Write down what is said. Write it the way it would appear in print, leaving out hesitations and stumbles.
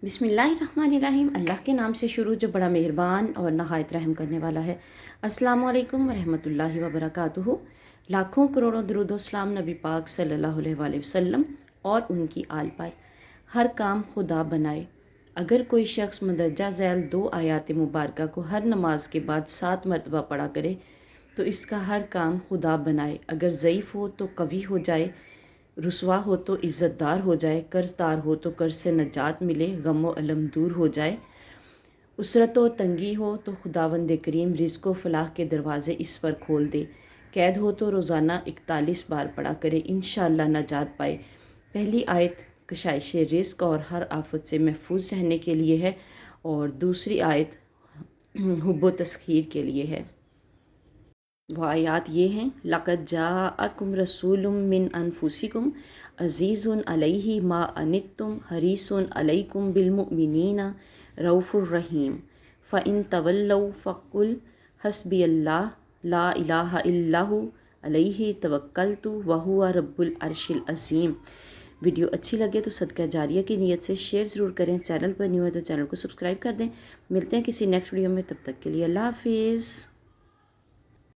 बिस्मिल्लाहिर्रहमानिर्रहीम। अल्लाह के नाम से शुरू जो बड़ा मेहरबान और नहायत रहम करने वाला है। अस्सलामु अलैकुम वरहमतुल्लाहि वबरकातुहू। लाखों करोड़ों दरूद सलाम नबी पाक सल्लल्लाहु अलैहि वसल्लम और उनकी आल पर। हर काम खुदा बनाए। अगर कोई शख्स मंदरजा झैल 2 आयात मुबारका को हर नमाज के बाद 7 मरतबा पढ़ा करे तो इसका हर काम खुदा बनाए। अगर ज़ईफ़ हो तो कवी हो जाए, रुसवा हो तो इज़्ज़तदार हो जाए, कर्ज़दार हो तो कर्ज़ से नजात मिले, गम व अलम दूर हो जाए, उसरत व तंगी हो तो खुदावंद करीम रिज़्क़ व फलाह के दरवाज़े इस पर खोल दे। कैद हो तो रोज़ाना 41 बार पढ़ा करे, इंशाअल्लाह नजात पाए। पहली आयत कशाइश रिज़्क़ और हर आफत से महफूज रहने के लिए है और दूसरी आयत हुब्बो तस्खीर के लिए है। वो आयात ये हैं, लक़द जाअकुम रसूलुम मिन अनफुसिकुम अज़ीज़ुन अलैहि मा अनित्तुम हरीसुन अलैकुम बिलमुमिनीना रऊफ़ुर रहीम फ़इन तवल्लौ फ़क़ुल हस्बियल्लाह ला इलाहा इल्लहु अलैहि तवक्कलतु व हुवा रब्बुल अर्शिल अज़ीम। वीडियो अच्छी लगे तो सदका जारिया की नीयत से शेयर ज़रूर करें। चैनल पर न्यू है तो चैनल को सब्सक्राइब कर दें। मिलते हैं किसी नेक्स्ट वीडियो में, तब तक के लिए अल्लाह हाफ़िज़।